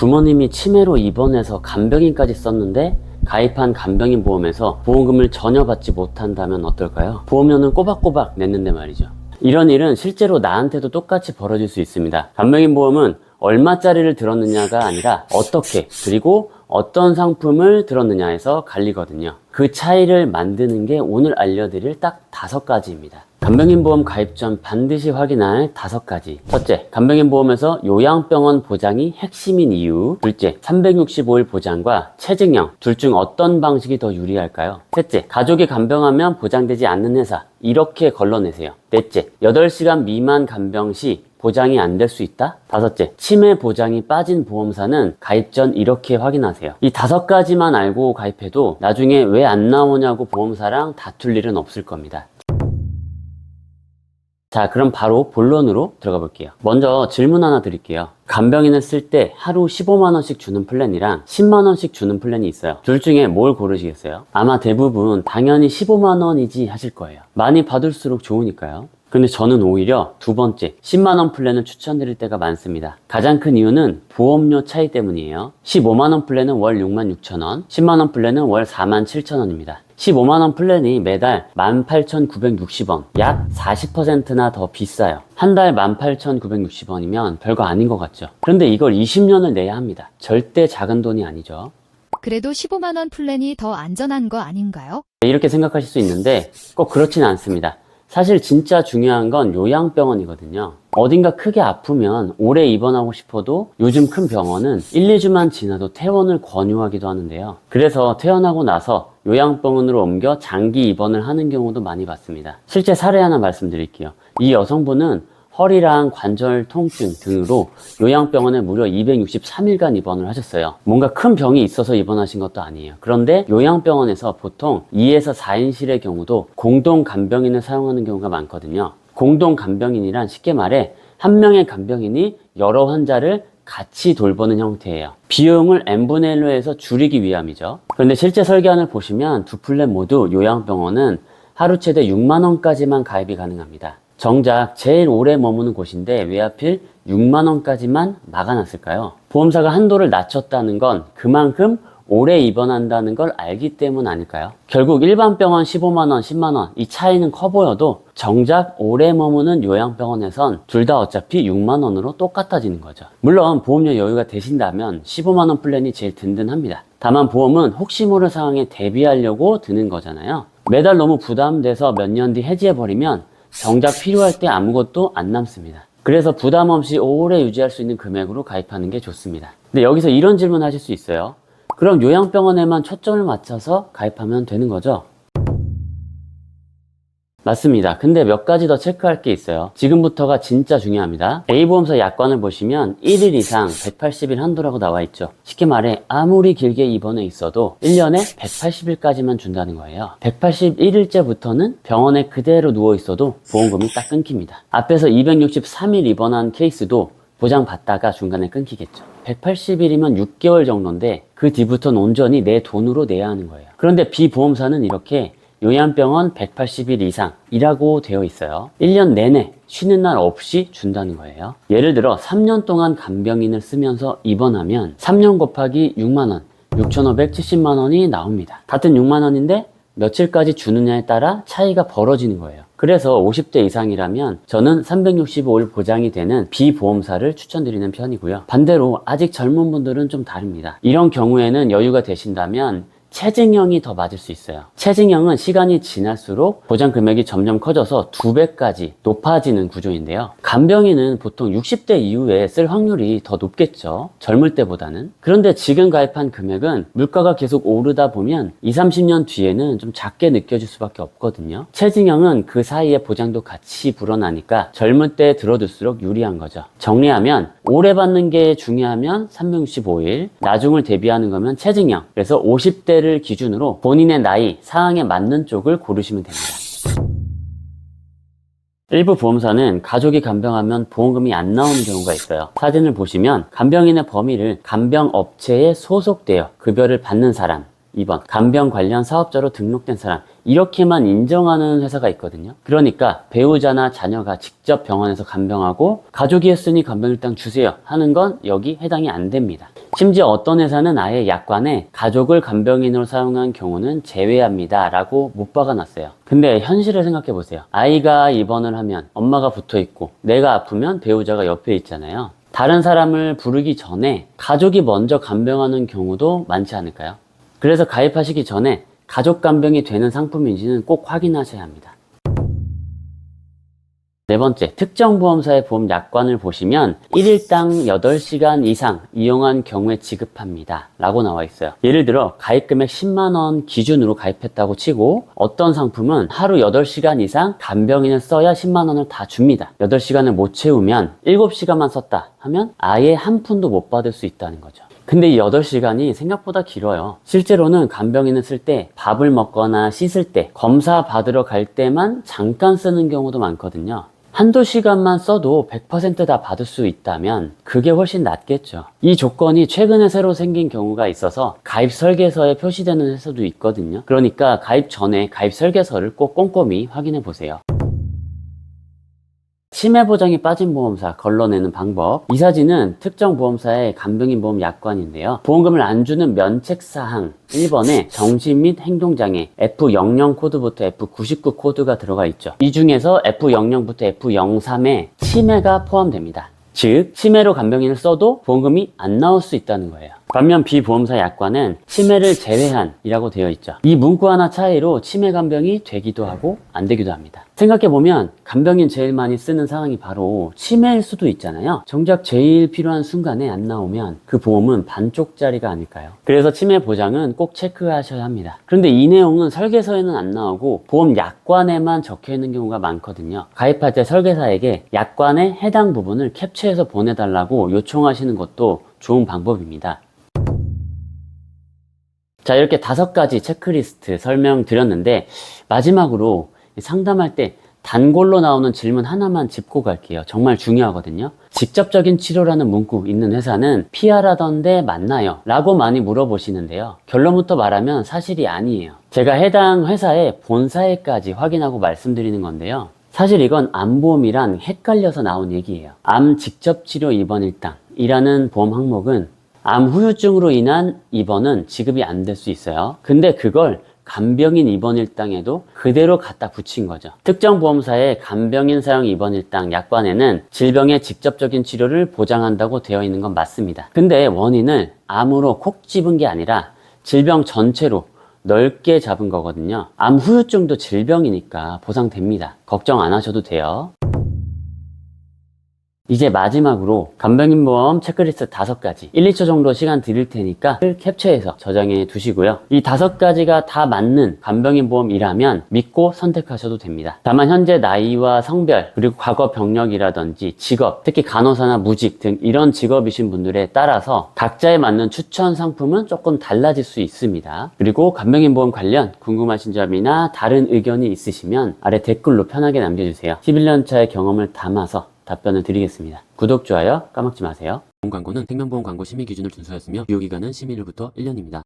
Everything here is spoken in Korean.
부모님이 치매로 입원해서 간병인까지 썼는데 가입한 간병인 보험에서 보험금을 전혀 받지 못한다면 어떨까요? 보험료는 꼬박꼬박 냈는데 말이죠. 이런 일은 실제로 나한테도 똑같이 벌어질 수 있습니다. 간병인 보험은 얼마짜리를 들었느냐가 아니라 어떻게 그리고 어떤 상품을 들었느냐에서 갈리거든요. 그 차이를 만드는 게 오늘 알려드릴 딱 5가지입니다. 간병인 보험 가입 전 반드시 확인할 5가지. 첫째, 간병인 보험에서 요양병원 보장이 핵심인 이유. 둘째, 365일 보장과 체증형 둘 중 어떤 방식이 더 유리할까요? 셋째, 가족이 간병하면 보장되지 않는 회사. 이렇게 걸러내세요. 넷째, 8시간 미만 간병 시 보장이 안 될 수 있다? 다섯째, 치매 보장이 빠진 보험사는 가입 전 이렇게 확인하세요. 이 5가지만 알고 가입해도 나중에 왜 안 나오냐고 보험사랑 다툴 일은 없을 겁니다. 자, 그럼 바로 본론으로 들어가 볼게요. 먼저 질문 하나 드릴게요. 간병인을 쓸 때 하루 15만원씩 주는 플랜이랑 10만원씩 주는 플랜이 있어요. 둘 중에 뭘 고르시겠어요? 아마 대부분 당연히 15만원이지 하실 거예요. 많이 받을수록 좋으니까요. 근데 저는 오히려 두 번째 10만원 플랜을 추천드릴 때가 많습니다. 가장 큰 이유는 보험료 차이 때문이에요. 15만원 플랜은 월 66,000원, 10만원 플랜은 월 47,000원입니다. 15만원 플랜이 매달 18,960원, 약 40%나 더 비싸요. 한 달 18,960원이면 별거 아닌 것 같죠. 그런데 이걸 20년을 내야 합니다. 절대 작은 돈이 아니죠. 그래도 15만원 플랜이 더 안전한 거 아닌가요? 이렇게 생각하실 수 있는데 꼭 그렇진 않습니다. 사실 진짜 중요한 건 요양병원이거든요. 어딘가 크게 아프면 오래 입원하고 싶어도 요즘 큰 병원은 1, 2주만 지나도 퇴원을 권유하기도 하는데요. 그래서 퇴원하고 나서 요양병원으로 옮겨 장기 입원을 하는 경우도 많이 봤습니다. 실제 사례 하나 말씀드릴게요. 이 여성분은 허리랑 관절 통증 등으로 요양병원에 무려 263일간 입원을 하셨어요. 뭔가 큰 병이 있어서 입원하신 것도 아니에요. 그런데 요양병원에서 보통 2에서 4인실의 경우도 공동 간병인을 사용하는 경우가 많거든요. 공동 간병인이란 쉽게 말해 한 명의 간병인이 여러 환자를 같이 돌보는 형태예요. 비용을 n분의 1로 해서 줄이기 위함이죠. 그런데 실제 설계안을 보시면 두 플랜 모두 요양병원은 하루 최대 6만원까지만 가입이 가능합니다. 정작 제일 오래 머무는 곳인데 왜 하필 6만원까지만 막아놨을까요? 보험사가 한도를 낮췄다는 건 그만큼 오래 입원한다는 걸 알기 때문 아닐까요? 결국 일반 병원 15만원, 10만원 이 차이는 커 보여도 정작 오래 머무는 요양병원에선 둘 다 어차피 6만원으로 똑같아지는 거죠. 물론 보험료 여유가 되신다면 15만원 플랜이 제일 든든합니다. 다만 보험은 혹시 모를 상황에 대비하려고 드는 거잖아요. 매달 너무 부담돼서 몇 년 뒤 해지해버리면 정작 필요할 때 아무것도 안 남습니다. 그래서 부담 없이 오래 유지할 수 있는 금액으로 가입하는 게 좋습니다. 근데 여기서 이런 질문 하실 수 있어요. 그럼 요양병원에만 초점을 맞춰서 가입하면 되는 거죠? 맞습니다. 근데 몇 가지 더 체크할 게 있어요. 지금부터가 진짜 중요합니다. A보험사 약관을 보시면 1일 이상 180일 한도라고 나와 있죠. 쉽게 말해 아무리 길게 입원해 있어도 1년에 180일까지만 준다는 거예요. 181일째부터는 병원에 그대로 누워 있어도 보험금이 딱 끊깁니다. 앞에서 263일 입원한 케이스도 보장받다가 중간에 끊기겠죠. 180일이면 6개월 정도인데 그 뒤부터는 온전히 내 돈으로 내야 하는 거예요. 그런데 B보험사는 이렇게 요양병원 180일 이상이라고 되어 있어요. 1년 내내 쉬는 날 없이 준다는 거예요. 예를 들어 3년 동안 간병인을 쓰면서 입원하면 3년 곱하기 6만원, 6,570만원이 나옵니다. 같은 6만원인데 며칠까지 주느냐에 따라 차이가 벌어지는 거예요. 그래서 50대 이상이라면 저는 365일 보장이 되는 B보험사를 추천드리는 편이고요. 반대로 아직 젊은 분들은 좀 다릅니다. 이런 경우에는 여유가 되신다면 체증형이 더 맞을 수 있어요. 체증형은 시간이 지날수록 보장 금액이 점점 커져서 2배까지 높아지는 구조인데요. 간병인은 보통 60대 이후에 쓸 확률이 더 높겠죠. 젊을 때보다는. 그런데 지금 가입한 금액은 물가가 계속 오르다 보면 20, 30년 뒤에는 좀 작게 느껴질 수밖에 없거든요. 체증형은 그 사이에 보장도 같이 불어나니까 젊을 때 들어둘수록 유리한 거죠. 정리하면 오래 받는 게 중요하면 365일, 나중을 대비하는 거면 체증형. 그래서 50대 를 기준으로 본인의 나이, 상황에 맞는 쪽을 고르시면 됩니다. 일부 보험사는 가족이 간병하면 보험금이 안 나오는 경우가 있어요. 사진을 보시면 간병인의 범위를 간병업체에 소속되어 급여를 받는 사람 2번, 간병 관련 사업자로 등록된 사람 이렇게만 인정하는 회사가 있거든요. 그러니까 배우자나 자녀가 직접 병원에서 간병하고 가족이 했으니 간병일당 주세요 하는 건 여기 해당이 안 됩니다. 심지어 어떤 회사는 아예 약관에 가족을 간병인으로 사용한 경우는 제외합니다 라고 못 박아놨어요. 근데 현실을 생각해 보세요. 아이가 입원을 하면 엄마가 붙어 있고 내가 아프면 배우자가 옆에 있잖아요. 다른 사람을 부르기 전에 가족이 먼저 간병하는 경우도 많지 않을까요? 그래서 가입하시기 전에 가족 간병이 되는 상품인지는 꼭 확인하셔야 합니다. 네 번째, 특정 보험사의 보험 약관을 보시면 1일당 8시간 이상 이용한 경우에 지급합니다 라고 나와 있어요. 예를 들어 가입 금액 10만원 기준으로 가입했다고 치고 어떤 상품은 하루 8시간 이상 간병인을 써야 10만원을 다 줍니다. 8시간을 못 채우면 7시간만 썼다 하면 아예 한 푼도 못 받을 수 있다는 거죠. 근데 이 8시간이 생각보다 길어요. 실제로는 간병인을 쓸 때 밥을 먹거나 씻을 때 검사 받으러 갈 때만 잠깐 쓰는 경우도 많거든요. 한두 시간만 써도 100% 다 받을 수 있다면 그게 훨씬 낫겠죠. 이 조건이 최근에 새로 생긴 경우가 있어서 가입 설계서에 표시되는 회사도 있거든요. 그러니까 가입 전에 가입 설계서를 꼭 꼼꼼히 확인해 보세요. 치매 보장이 빠진 보험사 걸러내는 방법. 이 사진은 특정 보험사의 간병인 보험 약관인데요. 보험금을 안 주는 면책사항 1번에 정신 및 행동장애 F00 코드부터 F99 코드가 들어가 있죠. 이 중에서 F00부터 F03에 치매가 포함됩니다. 즉 치매로 간병인을 써도 보험금이 안 나올 수 있다는 거예요. 반면 비보험사 약관은 치매를 제외한 이라고 되어 있죠. 이 문구 하나 차이로 치매 간병이 되기도 하고 안 되기도 합니다. 생각해보면 간병인 제일 많이 쓰는 상황이 바로 치매일 수도 있잖아요. 정작 제일 필요한 순간에 안 나오면 그 보험은 반쪽짜리가 아닐까요? 그래서 치매 보장은 꼭 체크하셔야 합니다. 그런데 이 내용은 설계서에는 안 나오고 보험 약관에만 적혀 있는 경우가 많거든요. 가입할 때 설계사에게 약관의 해당 부분을 캡처해서 보내달라고 요청하시는 것도 좋은 방법입니다. 자, 이렇게 5가지 체크리스트 설명드렸는데 마지막으로 상담할 때 단골로 나오는 질문 하나만 짚고 갈게요. 정말 중요하거든요. 직접적인 치료라는 문구 있는 회사는 피하라던데 맞나요? 라고 많이 물어보시는데요. 결론부터 말하면 사실이 아니에요. 제가 해당 회사의 본사에까지 확인하고 말씀드리는 건데요. 사실 이건 암보험이랑 헷갈려서 나온 얘기예요. 암 직접치료 입원 일당이라는 보험 항목은 암 후유증으로 인한 입원은 지급이 안 될 수 있어요. 근데 그걸 간병인 입원 일당에도 그대로 갖다 붙인 거죠. 특정 보험사의 간병인 사용 입원 일당 약관에는 질병의 직접적인 치료를 보장한다고 되어 있는 건 맞습니다. 근데 원인을 암으로 콕 집은 게 아니라 질병 전체로 넓게 잡은 거거든요. 암 후유증도 질병이니까 보상됩니다. 걱정 안 하셔도 돼요. 이제 마지막으로 간병인 보험 체크리스트 5가지 1, 2초 정도 시간 드릴 테니까 캡처해서 저장해 두시고요. 이 5가지가 다 맞는 간병인 보험이라면 믿고 선택하셔도 됩니다. 다만 현재 나이와 성별 그리고 과거 병력이라든지 직업, 특히 간호사나 무직 등 이런 직업이신 분들에 따라서 각자에 맞는 추천 상품은 조금 달라질 수 있습니다. 그리고 간병인 보험 관련 궁금하신 점이나 다른 의견이 있으시면 아래 댓글로 편하게 남겨주세요. 11년차의 경험을 담아서 답변을 드리겠습니다. 구독, 좋아요 까먹지 마세요. 보험 광고는 생명보험 광고 심의 기준을 준수하였으며 유효기간은 심의일부터 1년입니다.